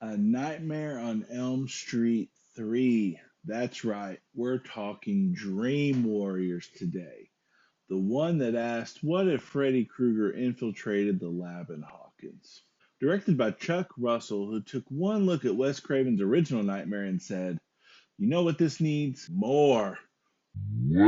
A Nightmare on Elm Street 3. That's right, we're talking Dream Warriors today. The one that asked, what if Freddy Krueger infiltrated the lab in Hawkins? Directed by Chuck Russell, who took one look at Wes Craven's original Nightmare and said, you know what this needs? More. Way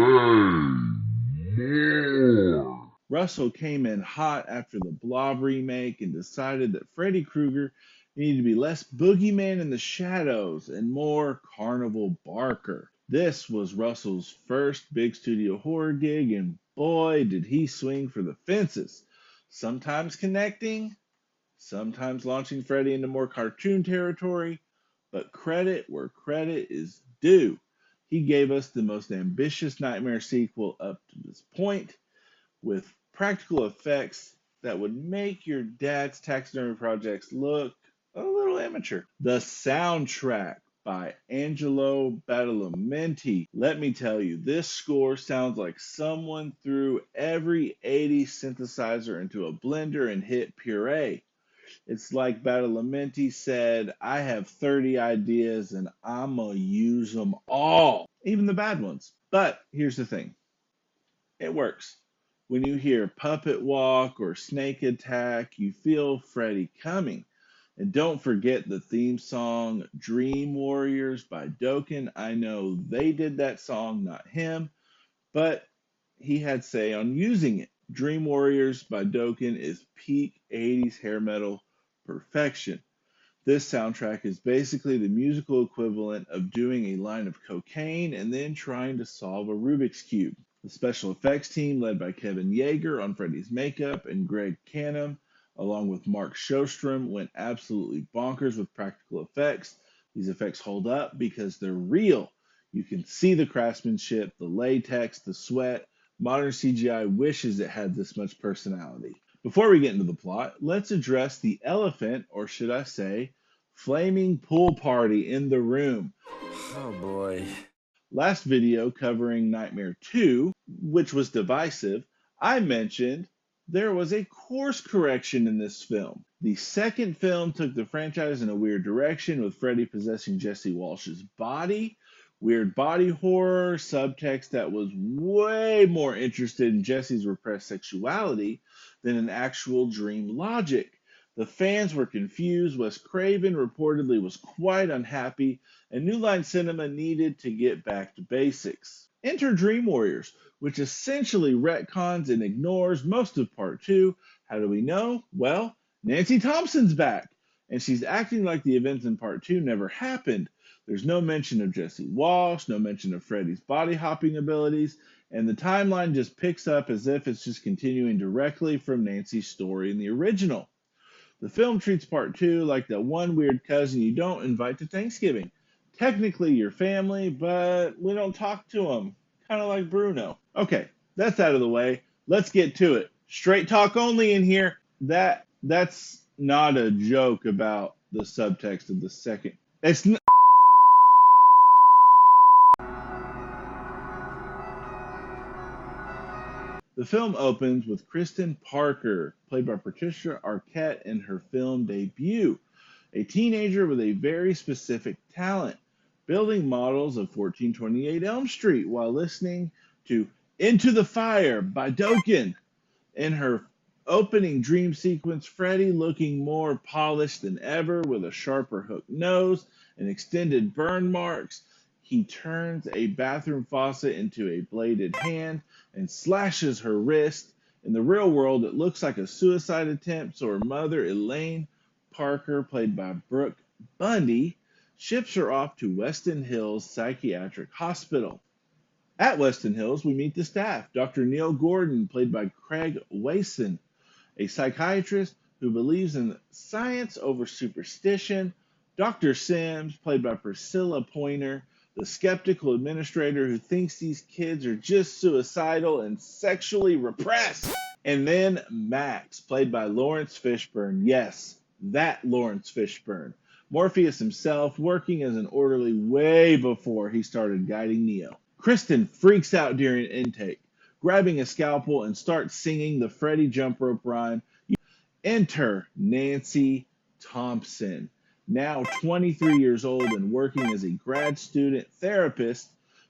more. Russell came in hot after the Blob remake and decided that Freddy Krueger needed to be less boogeyman in the shadows and more Carnival Barker. This was Russell's first big studio horror gig, and boy, did he swing for the fences. Sometimes connecting, sometimes launching Freddy into more cartoon territory, but credit where credit is due. He gave us the most ambitious Nightmare sequel up to this point, with practical effects that would make your dad's taxidermy projects look a little amateur. The soundtrack by Angelo Badalamenti. Let me tell you, this score sounds like someone threw every 80s synthesizer into a blender and hit puree. It's like Badalamenti said, I have 30 ideas and I'm going to use them all, even the bad ones. But here's the thing, it works. When you hear Puppet Walk or Snake Attack, you feel Freddy coming. And don't forget the theme song, Dream Warriors by Dokken. I know they did that song, not him, but he had say on using it. Dream Warriors by Dokken is peak 80s hair metal perfection. This soundtrack is basically the musical equivalent of doing a line of cocaine and then trying to solve a Rubik's Cube. The special effects team, led by Kevin Yeager on Freddy's makeup and Greg Canham, along with Mark Shostrom, went absolutely bonkers with practical effects. These effects hold up because they're real. You can see the craftsmanship, the latex, the sweat. Modern CGI wishes it had this much personality. Before we get into the plot, let's address the elephant, or should I say, flaming pool party in the room. Oh boy. Last video covering Nightmare 2, which was divisive, I mentioned there was a course correction in this film. The second film took the franchise in a weird direction, with Freddy possessing Jesse Walsh's body. Weird body horror, subtext that was way more interested in Jesse's repressed sexuality than in actual dream logic. The fans were confused. Wes Craven reportedly was quite unhappy, and New Line Cinema needed to get back to basics. Enter Dream Warriors, which essentially retcons and ignores most of Part 2. How do we know? Well, Nancy Thompson's back, and she's acting like the events in Part 2 never happened. There's no mention of Jesse Walsh, no mention of Freddy's body hopping abilities, and the timeline just picks up as if it's just continuing directly from Nancy's story in the original. The film treats Part 2 like that one weird cousin you don't invite to Thanksgiving. Technically your family, but we don't talk to them. Kind of like Bruno. Okay, that's out of the way. Let's get to it. Straight talk only in here. That's not a joke about the subtext of the second. It's not. The film opens with Kristen Parker, played by Patricia Arquette in her film debut, a teenager with a very specific talent, building models of 1428 Elm Street while listening to Into the Fire by Dokken. In her opening dream sequence, Freddy, looking more polished than ever with a sharper hooked nose and extended burn marks, he turns a bathroom faucet into a bladed hand and slashes her wrist. In the real world, it looks like a suicide attempt, so her mother, Elaine Parker, played by Brooke Bundy, ships her off to Weston Hills Psychiatric Hospital. At Weston Hills, we meet the staff. Dr. Neil Gordon, played by Craig Wason, a psychiatrist who believes in science over superstition. Dr. Sims, played by Priscilla Pointer, the skeptical administrator who thinks these kids are just suicidal and sexually repressed. And then Max, played by Lawrence Fishburne. Yes, that Lawrence Fishburne. Morpheus himself, working as an orderly way before he started guiding Neo. Kristen freaks out during intake, grabbing a scalpel and starts singing the Freddy jump rope rhyme. Enter Nancy Thompson. now 23 years old and working as a grad student therapist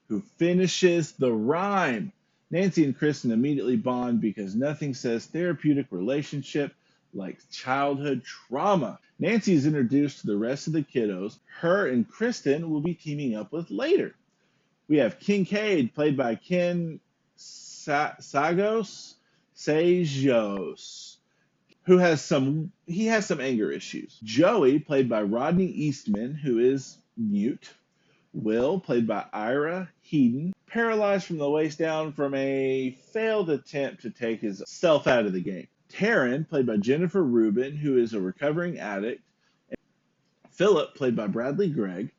who finishes the rhyme. Nancy and Kristen immediately bond because nothing says therapeutic relationship like childhood trauma. Nancy is introduced to the rest of the kiddos her and Kristen will be teaming up with later. We have Kincaid, played by Ken Sagos, who has some anger issues. Joey, played by Rodney Eastman, who is mute. Will, played by Ira Heeden, paralyzed from the waist down from a failed attempt to take his self out of the game. Taryn, played by Jennifer Rubin, who is a recovering addict. Philip, played by Bradley Gregg,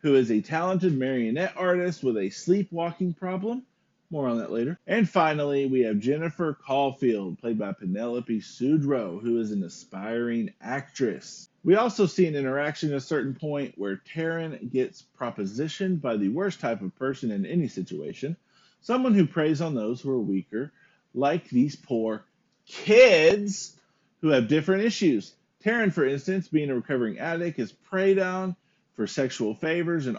who is a talented marionette artist with a sleepwalking problem. More on that later. And finally, we have Jennifer Caulfield, played by Penelope Sudrow, who is an aspiring actress. We also see an interaction at a certain point where Taryn gets propositioned by the worst type of person in any situation, someone who preys on those who are weaker, like these poor kids who have different issues. Taryn, for instance, being a recovering addict, is preyed on for sexual favors and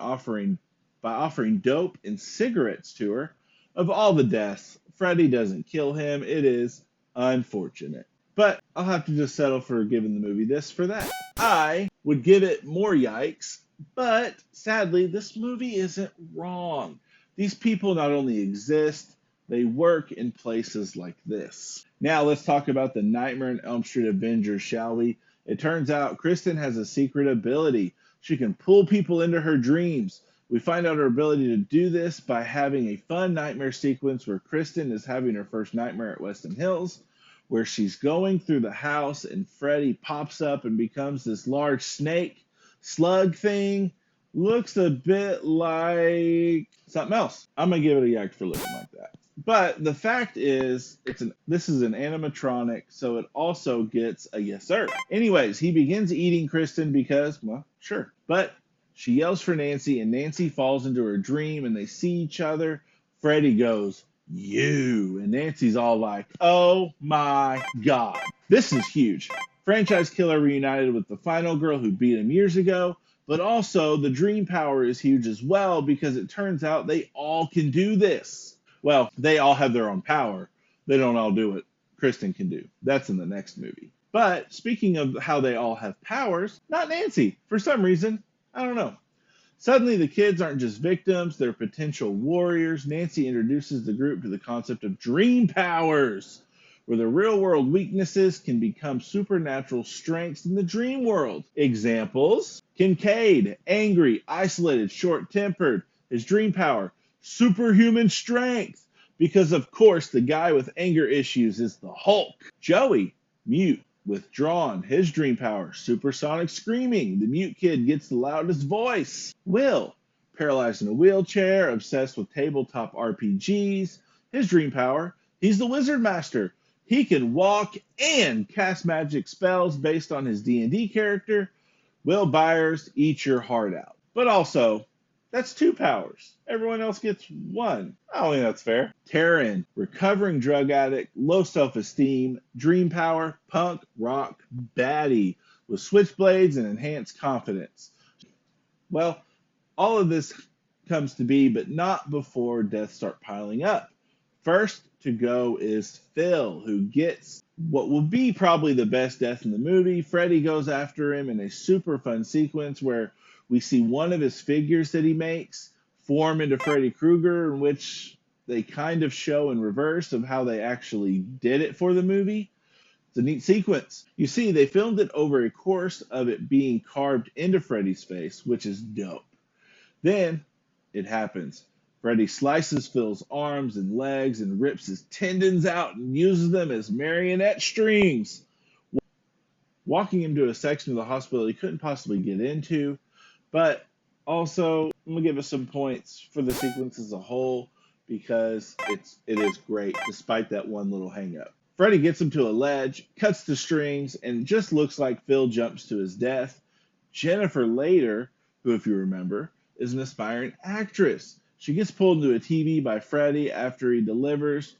by offering dope and cigarettes to her. Of all the deaths, Freddy doesn't kill him. It is unfortunate. But I'll have to just settle for giving the movie this for that. I would give it more yikes, but sadly, this movie isn't wrong. These people not only exist, they work in places like this. Now let's talk about the Nightmare on Elm Street Avengers, shall we? It turns out Kristen has a secret ability. She can pull people into her dreams. We find out her ability to do this by having a fun nightmare sequence where Kristen is having her first nightmare at Weston Hills, where she's going through the house and Freddy pops up and becomes this large snake slug thing. Looks a bit like something else. I'm going to give it a yak for looking like that. But the fact is, this is an animatronic, so it also gets a yes sir. Anyways, he begins eating Kristen because, well, sure. But she yells for Nancy, and Nancy falls into her dream, and they see each other. Freddy goes, "You," and Nancy's all like, "Oh my God." This is huge. Franchise killer reunited with the final girl who beat him years ago, but also the dream power is huge as well because it turns out they all can do this. Well, they all have their own power. They don't all do what Kristen can do. That's in the next movie. But speaking of how they all have powers, not Nancy. For some reason, I don't know. Suddenly, the kids aren't just victims, they're potential warriors. Nancy introduces the group to the concept of dream powers, where the real-world weaknesses can become supernatural strengths in the dream world. Examples: Kincaid, angry, isolated, short-tempered. His dream power, superhuman strength, because of course the guy with anger issues is the Hulk. Joey, mute, withdrawn. His dream power, supersonic screaming. The mute kid gets the loudest voice. Will, paralyzed in a wheelchair, obsessed with tabletop RPGs. His dream power, he's the wizard master. He can walk and cast magic spells based on his D&D character. Will Byers, eat your heart out. But also, that's 2 powers. Everyone else gets 1. I don't think that's fair. Taryn, recovering drug addict, low self-esteem, dream power, punk, rock, baddie, with switchblades and enhanced confidence. Well, all of this comes to be, but not before deaths start piling up. First to go is Phil, who gets what will be probably the best death in the movie. Freddy goes after him in a super fun sequence where we see one of his figures that he makes form into Freddy Krueger, in which they kind of show in reverse of how they actually did it for the movie. It's a neat sequence. You see, they filmed it over a course of it being carved into Freddy's face, which is dope. Then it happens. Freddy slices Phil's arms and legs and rips his tendons out and uses them as marionette strings, walking him to a section of the hospital he couldn't possibly get into. But also, I'm going to give us some points for the sequence as a whole because it is great despite that one little hang-up. Freddy gets him to a ledge, cuts the strings, and it just looks like Phil jumps to his death. Jennifer later, who, if you remember, is an aspiring actress. She gets pulled into a TV by Freddy after he delivers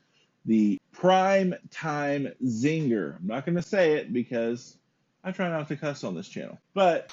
the prime time zinger. I'm not going to say it because I try not to cuss on this channel. But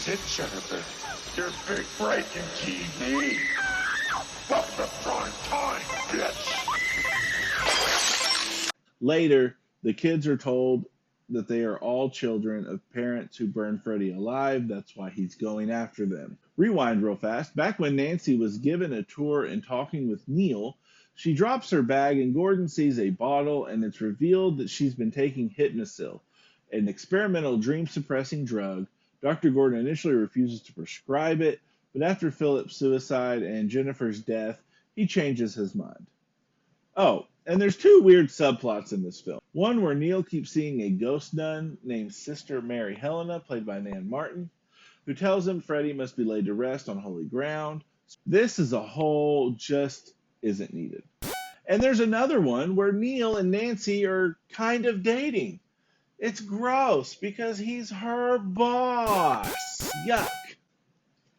it, Jennifer? Your big break in TV. Welcome to prime time, bitch. Later, the kids are told that they are all children of parents who burned Freddy alive. That's why he's going after them. Rewind real fast. Back when Nancy was given a tour and talking with Neil, she drops her bag and Gordon sees a bottle, and it's revealed that she's been taking Hypnosil, an experimental dream-suppressing drug. Dr. Gordon initially refuses to prescribe it, but after Philip's suicide and Jennifer's death, he changes his mind. Oh, and there's two weird subplots in this film. One where Neil keeps seeing a ghost nun named Sister Mary Helena, played by Nan Martin, who tells him Freddy must be laid to rest on holy ground. This as a whole just isn't needed. And there's another one where Neil and Nancy are kind of dating. It's gross because he's her boss. Yuck.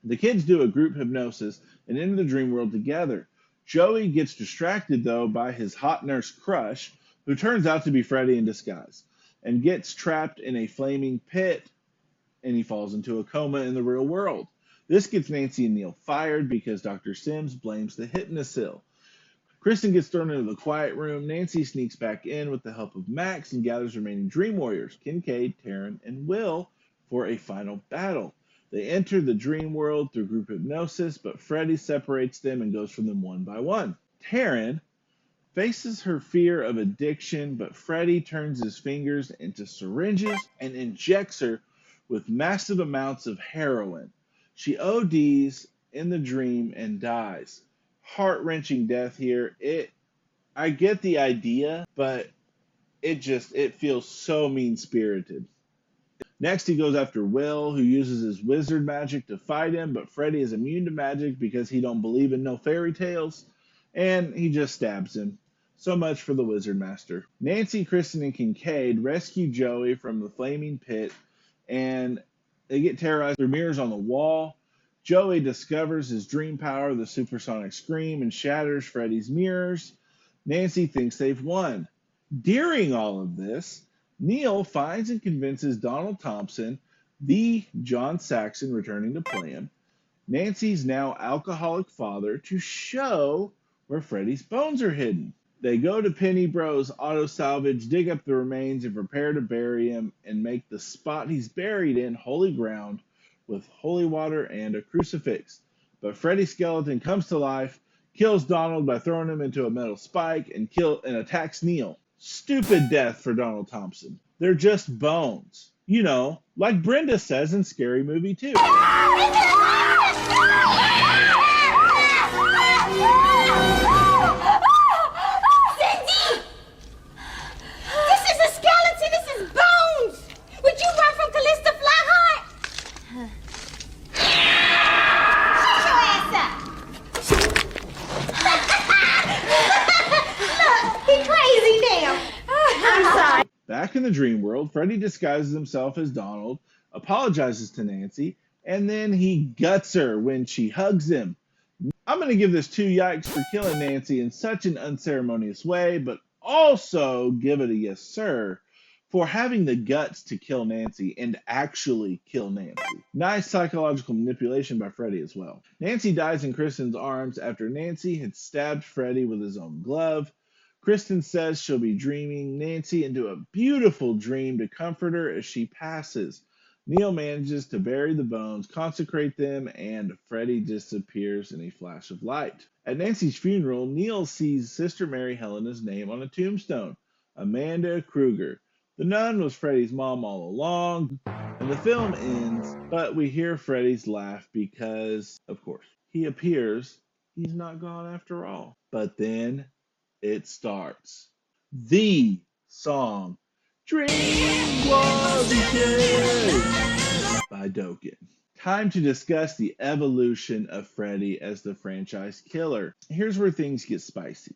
The kids do a group hypnosis and enter the dream world together. Joey gets distracted, though, by his hot nurse crush, who turns out to be Freddy in disguise, and gets trapped in a flaming pit, and he falls into a coma in the real world. This gets Nancy and Neil fired because Dr. Sims blames the Hypnosil. Kristen gets thrown into the quiet room. Nancy sneaks back in with the help of Max and gathers remaining Dream Warriors, Kincaid, Taryn, and Will, for a final battle. They enter the dream world through group hypnosis, but Freddy separates them and goes for them one by one. Taryn faces her fear of addiction, but Freddy turns his fingers into syringes and injects her with massive amounts of heroin. She ODs in the dream and dies. Heart-wrenching death here. I get the idea, but it feels so mean-spirited. Next, he goes after Will, who uses his wizard magic to fight him, but Freddy is immune to magic because he don't believe in no fairy tales, and he just stabs him. So much for the wizard master. Nancy, Kristen, and Kincaid rescue Joey from the flaming pit, and they get terrorized through mirrors on the wall. Joey discovers his dream power, the supersonic scream, and shatters Freddy's mirrors. Nancy thinks they've won. During all of this, Neil finds and convinces Donald Thompson, the John Saxon returning to play him, Nancy's now alcoholic father, to show where Freddy's bones are hidden. They go to Penny Bro's auto salvage, dig up the remains, and prepare to bury him and make the spot he's buried in holy ground with holy water and a crucifix. But Freddy's skeleton comes to life, kills Donald by throwing him into a metal spike, and attacks Neil. Stupid death for Donald Thompson. They're just bones. You know, like Brenda says in Scary Movie 2. Back in the dream world, Freddy disguises himself as Donald, apologizes to Nancy, and then he guts her when she hugs him. I'm going to give this 2 yikes for killing Nancy in such an unceremonious way, but also give it a yes sir for having the guts to kill Nancy and actually kill Nancy. Nice psychological manipulation by Freddy as well. Nancy dies in Kristen's arms after Nancy had stabbed Freddy with his own glove. Kristen says she'll be dreaming Nancy into a beautiful dream to comfort her as she passes. Neil manages to bury the bones, consecrate them, and Freddy disappears in a flash of light. At Nancy's funeral, Neil sees Sister Mary Helena's name on a tombstone, Amanda Kruger. The nun was Freddy's mom all along, and the film ends, but we hear Freddy's laugh because, of course, he appears he's not gone after all. But then it starts. The song, Dream Was a Kid by Dokken. Time to discuss the evolution of Freddy as the franchise killer. Here's where things get spicy.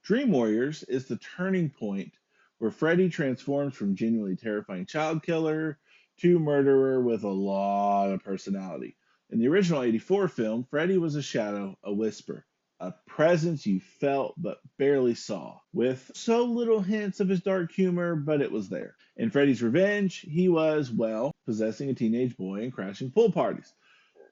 Dream Warriors is the turning point where Freddy transforms from genuinely terrifying child killer to murderer with a lot of personality. In the original '84 film, Freddy was a shadow, a whisper, a presence you felt but barely saw, with so little hints of his dark humor, but it was there. In Freddy's Revenge, he was, well, possessing a teenage boy and crashing pool parties.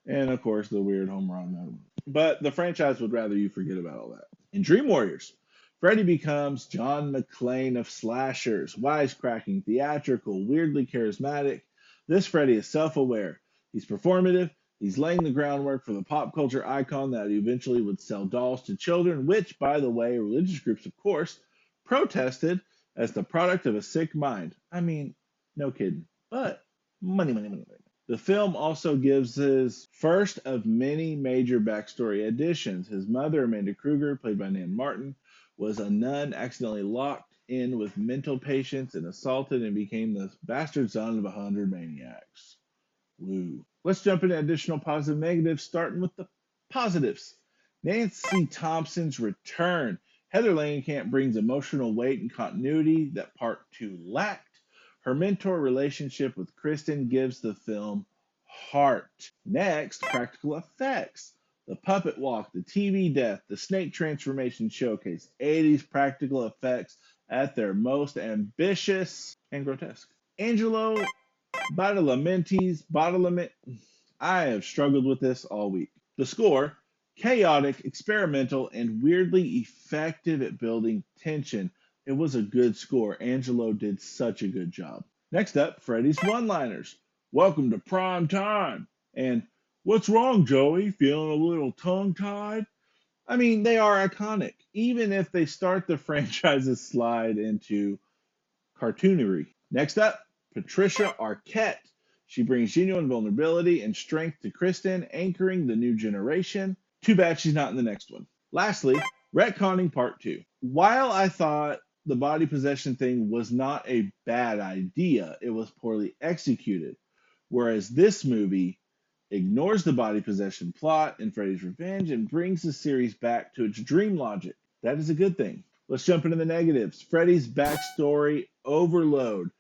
And of course, the weird home run. But the franchise would rather you forget about all that. In Dream Warriors, Freddy becomes John McClane of slashers, wisecracking, theatrical, weirdly charismatic. This Freddy is self-aware. He's performative. He's laying the groundwork for the pop culture icon that eventually would sell dolls to children, which, by the way, religious groups, of course, protested as the product of a sick mind. I mean, no kidding. But money, money, money, money. The film also gives his first of many major backstory additions. His mother, Amanda Kruger, played by Nan Martin, was a nun accidentally locked in with mental patients and assaulted and became the bastard son of 100 maniacs. Woo. Let's jump into additional positive negatives, starting with the positives. Nancy Thompson's return. Heather Langenkamp brings emotional weight and continuity that Part 2 lacked. Her mentor relationship with Kristen gives the film heart. Next, practical effects. The puppet walk, the TV death, the snake transformation showcase. 80s practical effects at their most ambitious and grotesque. Angelo Badalamenti's I have struggled with this all week. The score, chaotic, experimental, and weirdly effective at building tension. It was a good score. Angelo did such a good job. Next up, Freddy's one-liners. Welcome to prime time. And what's wrong, Joey? Feeling a little tongue-tied? I mean, they are iconic, even if they start the franchise's slide into cartoonery. Next up, Patricia Arquette. She brings genuine vulnerability and strength to Kristen, anchoring the new generation. Too bad she's not in the next one. Lastly, retconning Part 2. While I thought the body possession thing was not a bad idea, it was poorly executed. Whereas this movie ignores the body possession plot in Freddy's Revenge and brings the series back to its dream logic. That is a good thing. Let's jump into the negatives. Freddy's backstory overload.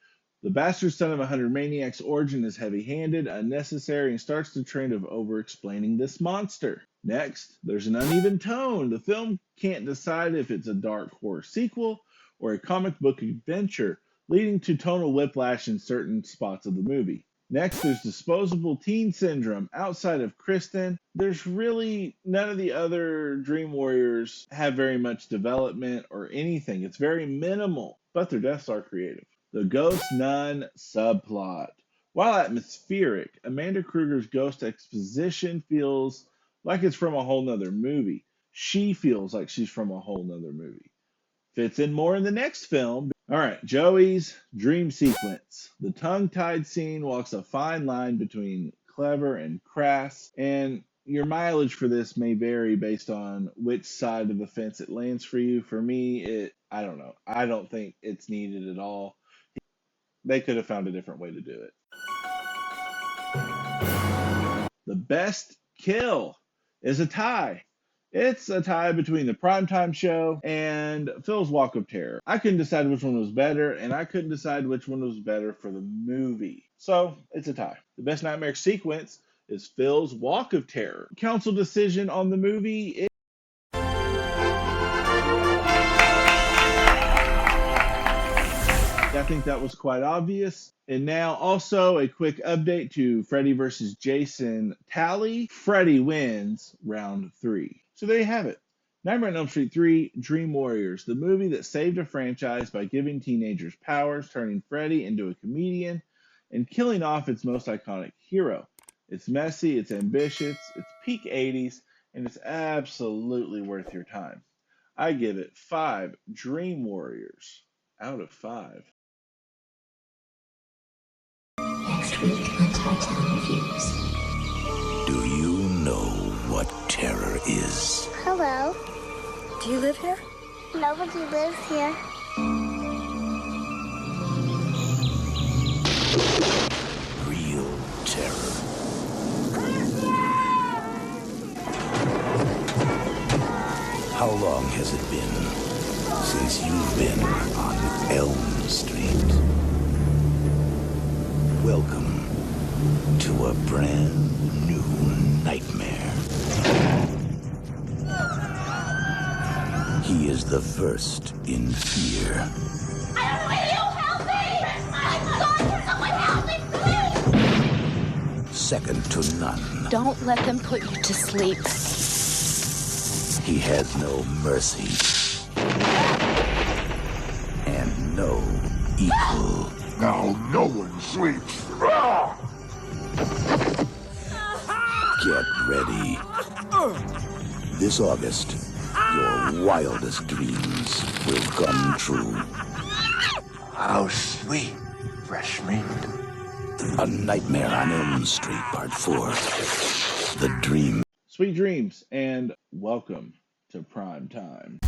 The bastard son of 100 maniacs origin is heavy-handed, unnecessary, and starts the trend of over-explaining this monster. Next, there's an uneven tone. The film can't decide if it's a dark horror sequel or a comic book adventure, leading to tonal whiplash in certain spots of the movie. Next, there's disposable teen syndrome. Outside of Kristen, there's really none of the other Dream Warriors have very much development or anything. It's very minimal, but their deaths are creative. The Ghost Nun subplot. While atmospheric, Amanda Kruger's ghost exposition feels like it's from a whole nother movie. She feels like she's from a whole nother movie. Fits in more in the next film. All right, Joey's dream sequence. The tongue-tied scene walks a fine line between clever and crass, and your mileage for this may vary based on which side of the fence it lands for you. For me, I don't know. I don't think it's needed at all. They could have found a different way to do it. The best kill is a tie. It's a tie between the primetime show and Phil's Walk of Terror. I couldn't decide which one was better, and I couldn't decide which one was better for the movie. So, it's a tie. The best nightmare sequence is Phil's Walk of Terror. Council decision on the movie. I think that was quite obvious. And now also a quick update to Freddy vs. Jason tally. Freddy wins round 3. So there you have it. Nightmare on Elm Street 3, Dream Warriors, the movie that saved a franchise by giving teenagers powers, turning Freddy into a comedian, and killing off its most iconic hero. It's messy, it's ambitious, it's peak 80s, and it's absolutely worth your time. I give it 5 Dream Warriors out of 5. Next week on TyTown Reviews. Do you know what terror is? Hello. Do you live here? Nobody lives here. Real terror. How long has it been since you've been on Elm Street? Welcome to a brand new nightmare. The first in fear. Will you help me? I'm sorry, someone help me, please! Second to none. Don't let them put you to sleep. He has no mercy. And no equal. Now no one sleeps. Get ready. This August, your wildest dreams will come true. How sweet, fresh meat. A Nightmare on Elm Street, Part 4. The Dream. Sweet dreams, and welcome to Prime Time.